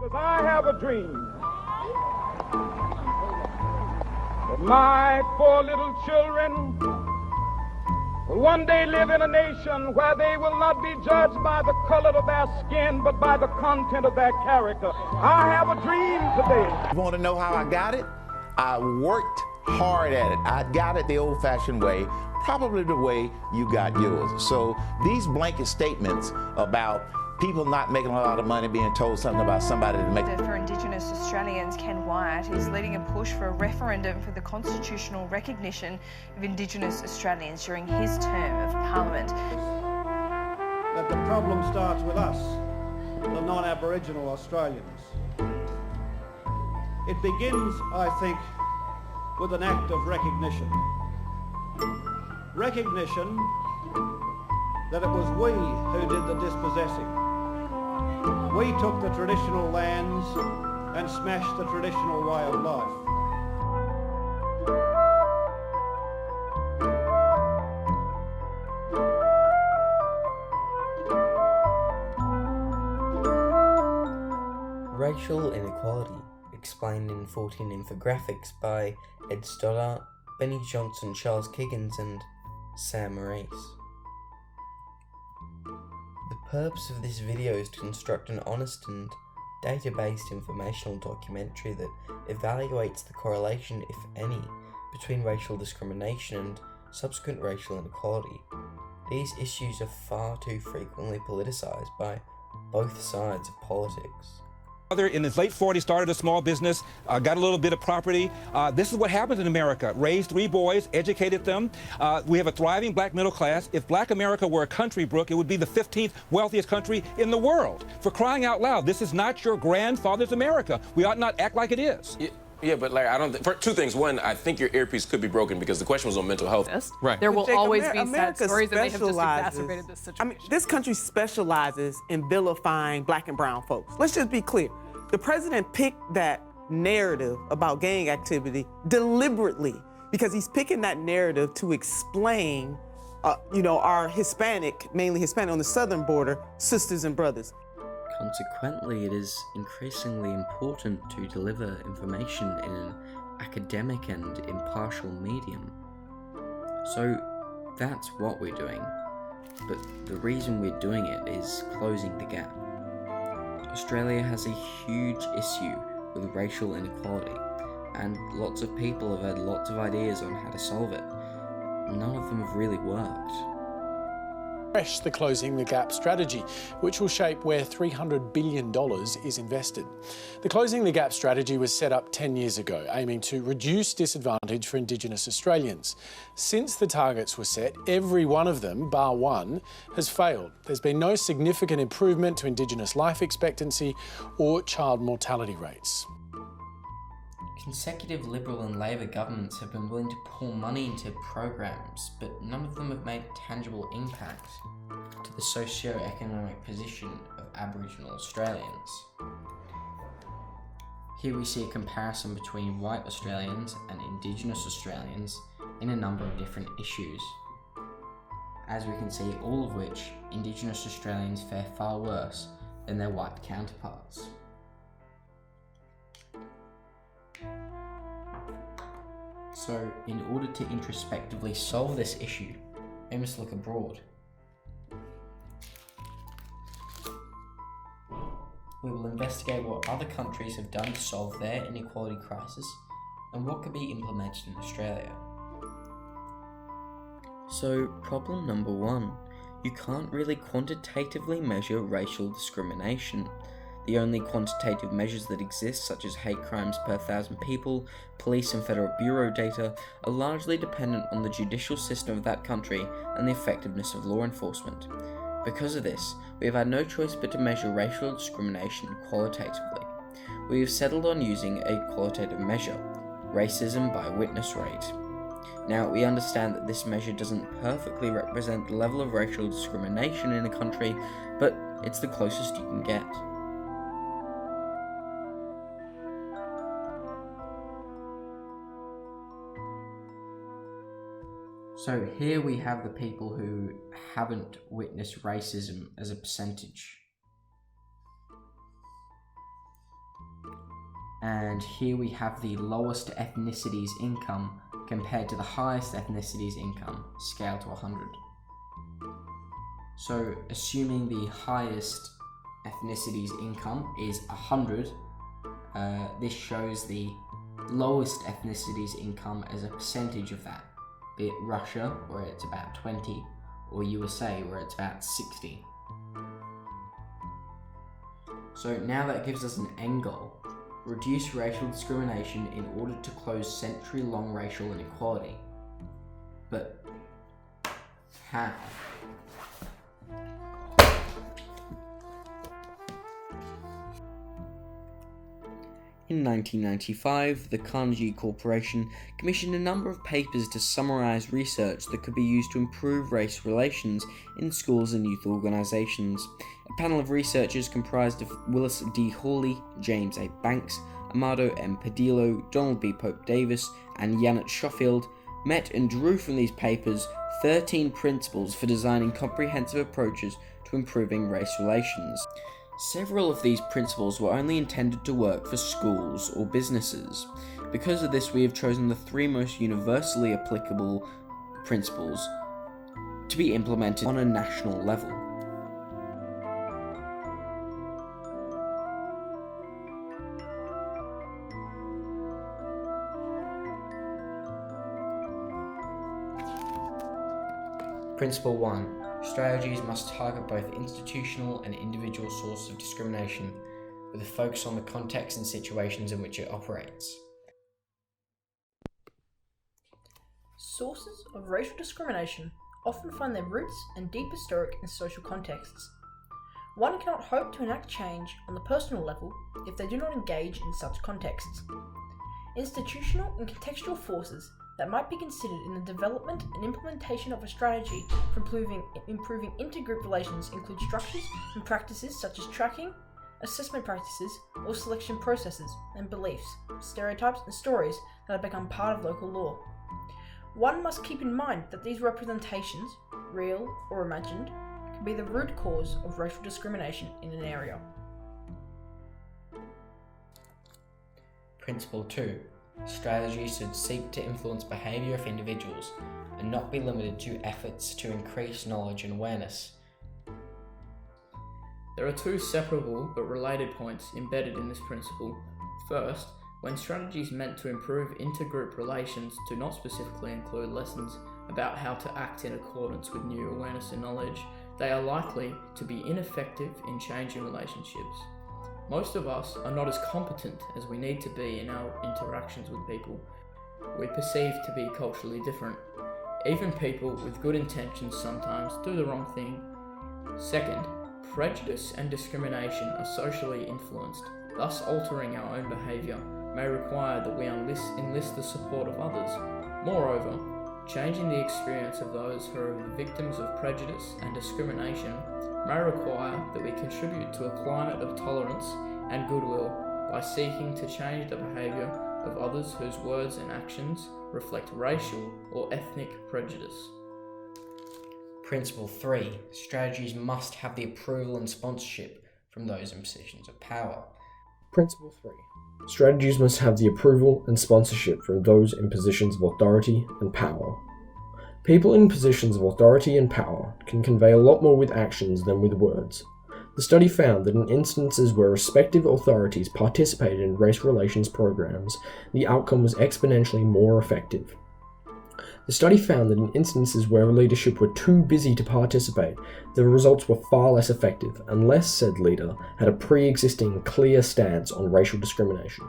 Because I have a dream that my four little children will one day live in a nation where they will not be judged by the color of their skin, but by the content of their character. I have a dream today. You want to know how I got it? I worked hard at it. I got it the old-fashioned way, probably the way you got yours. So these blanket statements about people not making a lot of money being told something about somebody to make... For Indigenous Australians, Ken Wyatt is leading a push for a referendum for the constitutional recognition of Indigenous Australians during his term of Parliament. That the problem starts with us, the non-Aboriginal Australians. It begins, I think, with an act of recognition. Recognition that it was we who did the dispossessing. We took the traditional lands and smashed the traditional way of life. Racial Inequality, explained in 14 infographics by Ed Stoddart, Benny Johnson, Charles Kiggins and Sam Maurice. The purpose of this video is to construct an honest and data-based informational documentary that evaluates the correlation, if any, between racial discrimination and subsequent racial inequality. These issues are far too frequently politicized by both sides of politics. In his late 40s, started a small business, got a little bit of property. This is what happens in America. Raised 3 boys, educated them. We have a thriving black middle class. If black America were a country, Brooke, it would be the 15th wealthiest country in the world. For crying out loud, this is not your grandfather's America. We ought not act like it is. Yeah, but Larry, I don't think, for 2 things. One, I think your earpiece could be broken because the question was on mental health. Right. There will Jake, always be America sad stories, and they have just specializes- exacerbated this situation. I mean, this country specializes in vilifying black and brown folks. Let's just be clear. The president picked that narrative about gang activity deliberately because he's picking that narrative to explain, our Hispanic, mainly Hispanic on the southern border, sisters and brothers. Consequently, it is increasingly important to deliver information in an academic and impartial medium. So that's what we're doing. But the reason we're doing it is closing the gap. Australia has a huge issue with racial inequality, and lots of people have had lots of ideas on how to solve it. None of them have really worked. The Closing the Gap strategy, which will shape where $300 billion is invested. The Closing the Gap strategy was set up 10 years ago, aiming to reduce disadvantage for Indigenous Australians. Since the targets were set, every one of them, bar one, has failed. There's been no significant improvement to Indigenous life expectancy or child mortality rates. Consecutive Liberal and Labor governments have been willing to pour money into programs, but none of them have made a tangible impact to the socio-economic position of Aboriginal Australians. Here we see a comparison between white Australians and Indigenous Australians in a number of different issues. As we can see, all of which Indigenous Australians fare far worse than their white counterparts. So, in order to introspectively solve this issue, we must look abroad. We will investigate what other countries have done to solve their inequality crisis and what could be implemented in Australia. So, problem number 1. You can't really quantitatively measure racial discrimination. The only quantitative measures that exist, such as hate crimes per 1,000 people, police and federal bureau data, are largely dependent on the judicial system of that country and the effectiveness of law enforcement. Because of this, we have had no choice but to measure racial discrimination qualitatively. We have settled on using a qualitative measure, racism by witness rate. Now, we understand that this measure doesn't perfectly represent the level of racial discrimination in a country, but it's the closest you can get. So here we have the people who haven't witnessed racism as a percentage. and here we have the lowest ethnicity's income compared to the highest ethnicity's income, scaled to 100. So assuming the highest ethnicity's income is 100, this shows the lowest ethnicity's income as a percentage of that, be it Russia, where it's about 20, or USA, where it's about 60. So now that gives us an end goal: reduce racial discrimination in order to close century-long racial inequality. But how? In 1995, the Carnegie Corporation commissioned a number of papers to summarize research that could be used to improve race relations in schools and youth organizations. A panel of researchers comprised of Willis D. Hawley, James A. Banks, Amado M. Padillo, Donald B. Pope Davis, and Janet Schofield met and drew from these papers 13 principles for designing comprehensive approaches to improving race relations. Several of these principles were only intended to work for schools or businesses. Because of this, we have chosen the 3 most universally applicable principles to be implemented on a national level. Principle 1. Strategies must target both institutional and individual sources of discrimination, with a focus on the context and situations in which it operates. Sources of racial discrimination often find their roots and deep historic and social contexts. One cannot hope to enact change on the personal level if they do not engage in such contexts. Institutional and contextual forces that might be considered in the development and implementation of a strategy for improving intergroup relations include structures and practices such as tracking, assessment practices, or selection processes, and beliefs, stereotypes, and stories that have become part of local law. One must keep in mind that these representations, real or imagined, can be the root cause of racial discrimination in an area. Principle 2. Strategies should seek to influence behaviour of individuals and not be limited to efforts to increase knowledge and awareness. There are 2 separable but related points embedded in this principle. First, when strategies meant to improve intergroup relations do not specifically include lessons about how to act in accordance with new awareness and knowledge, they are likely to be ineffective in changing relationships. Most of us are not as competent as we need to be in our interactions with people we perceive to be culturally different. Even people with good intentions sometimes do the wrong thing. Second, prejudice and discrimination are socially influenced, thus altering our own behaviour may require that we enlist the support of others. Moreover, changing the experience of those who are the victims of prejudice and discrimination may require that we contribute to a climate of tolerance and goodwill by seeking to change the behaviour of others whose words and actions reflect racial or ethnic prejudice. Principle 3. Strategies must have the approval and sponsorship from those in positions of power. Principle 3. Strategies must have the approval and sponsorship from those in positions of authority and power. People in positions of authority and power can convey a lot more with actions than with words. The study found that in instances where respective authorities participated in race relations programs, the outcome was exponentially more effective. The study found that in instances where leadership were too busy to participate, the results were far less effective unless said leader had a pre-existing clear stance on racial discrimination.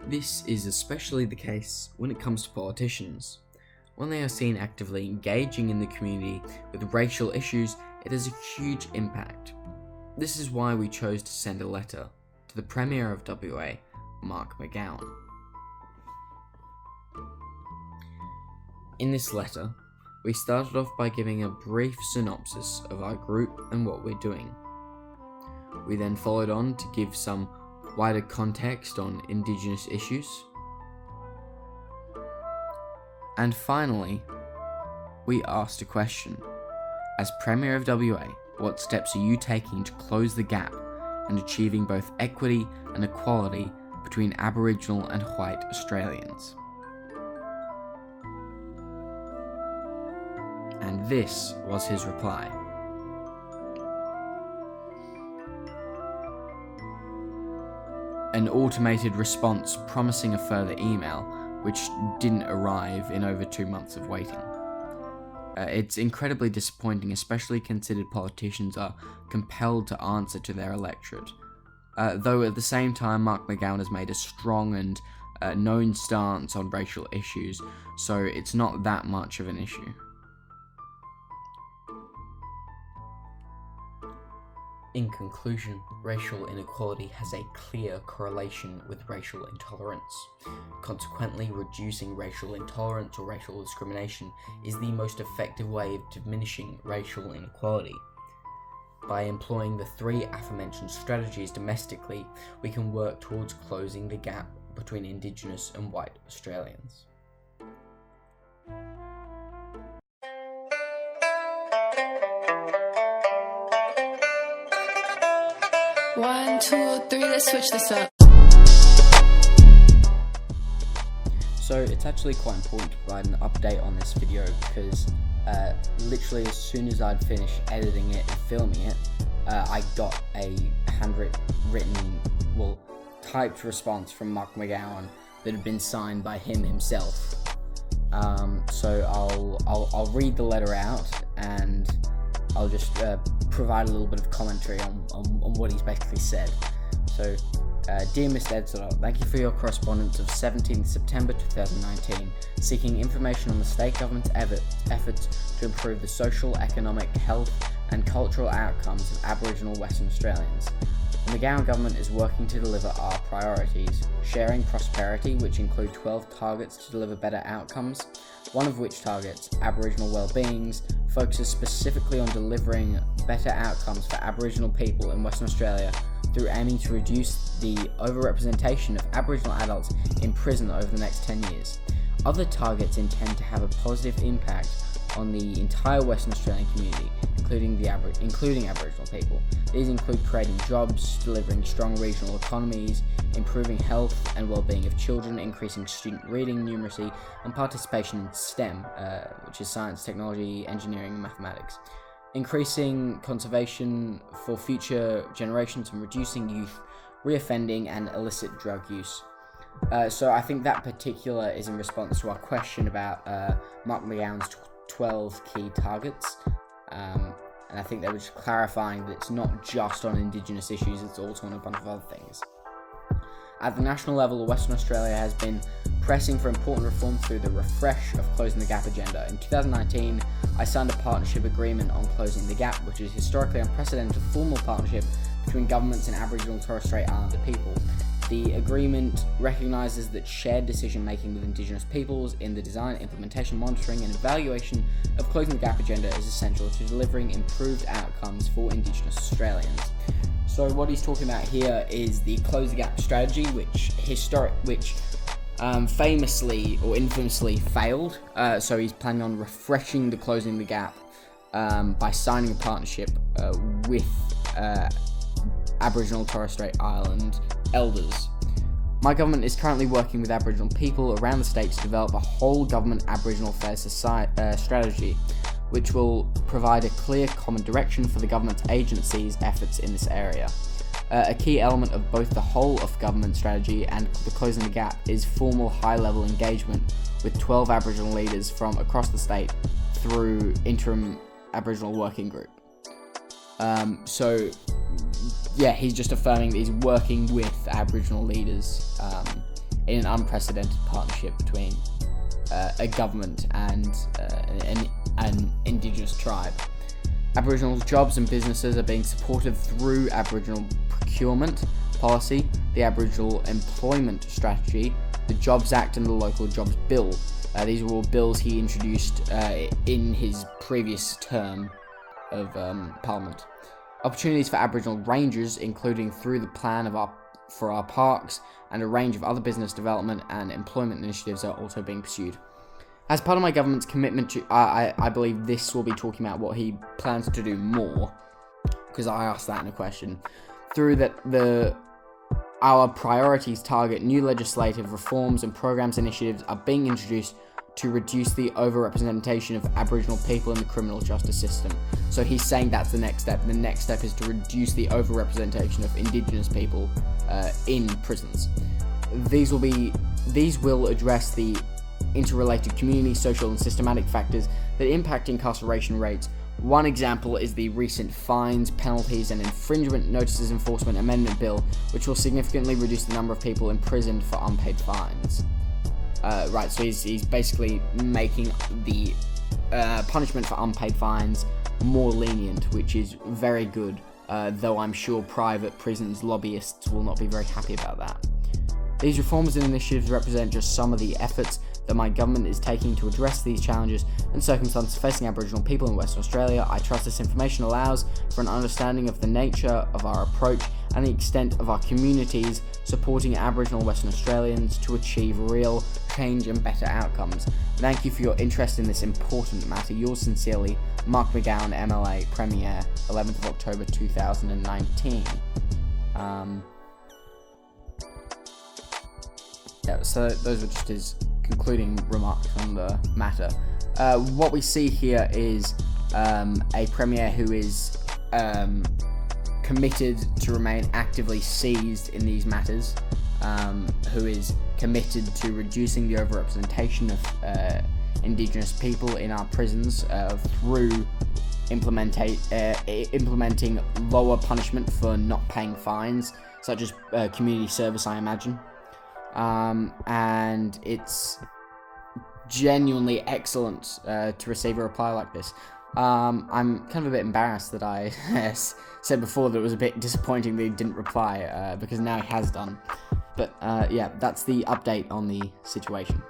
This is especially the case when it comes to politicians. When they are seen actively engaging in the community with racial issues, it has a huge impact. This is why we chose to send a letter to the Premier of WA, Mark McGowan. In this letter, we started off by giving a brief synopsis of our group and what we're doing. We then followed on to give some wider context on Indigenous issues. And finally, we asked a question. As Premier of WA, what steps are you taking to close the gap and achieving both equity and equality between Aboriginal and white Australians. And this was his reply. An automated response promising a further email, which didn't arrive in over 2 months of waiting. It's incredibly disappointing, especially considered politicians are compelled to answer to their electorate. Though at the same time, Mark McGowan has made a strong and known stance on racial issues, so it's not that much of an issue. In conclusion, racial inequality has a clear correlation with racial intolerance. Consequently, reducing racial intolerance or racial discrimination is the most effective way of diminishing racial inequality. By employing the 3 aforementioned strategies domestically, we can work towards closing the gap between Indigenous and white Australians. One, two, three, let's switch this up. So it's actually quite important to provide an update on this video because literally as soon as I'd finished editing it and filming it, I got a typed response from Mark McGowan that had been signed by him himself. So I'll read the letter out and I'll just provide a little bit of commentary on what he's basically said. So, dear Mr. Edsel, thank you for your correspondence of 17th September 2019, seeking information on the state government's efforts to improve the social, economic, health and cultural outcomes of Aboriginal Western Australians. The McGowan government is working to deliver our priorities, sharing prosperity, which include 12 targets to deliver better outcomes, one of which targets, Aboriginal well-beings, focuses specifically on delivering better outcomes for Aboriginal people in Western Australia through aiming to reduce the overrepresentation of Aboriginal adults in prison over the next 10 years. Other targets intend to have a positive impact on the entire Western Australian community, including Aboriginal people. These include creating jobs, delivering strong regional economies, improving health and well-being of children, increasing student reading, numeracy, and participation in STEM, which is science, technology, engineering, and mathematics, increasing conservation for future generations, and reducing youth reoffending and illicit drug use. So I think that particular is in response to our question about Mark McGowan's 12 key targets. And I think they were just clarifying that it's not just on Indigenous issues, it's also on a bunch of other things. At the national level, Western Australia has been pressing for important reforms through the Refresh of Closing the Gap agenda. In 2019, I signed a partnership agreement on Closing the Gap, which is historically unprecedented formal partnership between governments and Aboriginal and Torres Strait Islander people. The agreement recognises that shared decision-making with Indigenous peoples in the design, implementation, monitoring and evaluation of Closing the Gap agenda is essential to delivering improved outcomes for Indigenous Australians. So what he's talking about here is the Close the Gap strategy, which famously or infamously failed. So he's planning on refreshing the Closing the Gap by signing a partnership with Aboriginal Torres Strait Island elders. My government is currently working with Aboriginal people around the state to develop a whole government Aboriginal affairs strategy, which will provide a clear common direction for the government's agencies' efforts in this area. A key element of both the whole of government strategy and the Closing the Gap is formal high-level engagement with 12 Aboriginal leaders from across the state through interim Aboriginal working group. So he's just affirming that he's working with Aboriginal leaders in an unprecedented partnership between a government and an Indigenous tribe. Aboriginal jobs and businesses are being supported through Aboriginal procurement policy, the Aboriginal employment strategy, the Jobs Act and the Local Jobs Bill. These are all bills he introduced in his previous term of Parliament. Opportunities for Aboriginal rangers, including through the plan for our parks and a range of other business development and employment initiatives, are also being pursued. As part of my government's commitment to, I believe this will be talking about what he plans to do more, because I asked that in a question. through that our priorities target new legislative reforms and programs initiatives are being introduced to reduce the overrepresentation of Aboriginal people in the criminal justice system. So he's saying that's the next step. The next step is to reduce the overrepresentation of Indigenous people in prisons. These will address the interrelated community, social and systematic factors that impact incarceration rates. One example is the recent Fines, Penalties and Infringement Notices Enforcement Amendment Bill, which will significantly reduce the number of people imprisoned for unpaid fines. Right, so he's basically making the punishment for unpaid fines more lenient, which is very good, though I'm sure private prisons lobbyists will not be very happy about that. These reforms and initiatives represent just some of the efforts that my government is taking to address these challenges and circumstances facing Aboriginal people in Western Australia. I trust this information allows for an understanding of the nature of our approach and the extent of our communities supporting Aboriginal Western Australians to achieve real change and better outcomes. Thank you for your interest in this important matter. Yours sincerely, Mark McGowan, MLA, Premier, 11th of October 2019. Yeah, so those were just his concluding remarks on the matter. What we see here is a Premier who is committed to remain actively seized in these matters, who is committed to reducing the overrepresentation of Indigenous people in our prisons through implementing lower punishment for not paying fines, such as community service, I imagine. And it's genuinely excellent to receive a reply like this. I'm kind of a bit embarrassed that I said before that it was a bit disappointing that he didn't reply, because now he has done. But yeah, that's the update on the situation.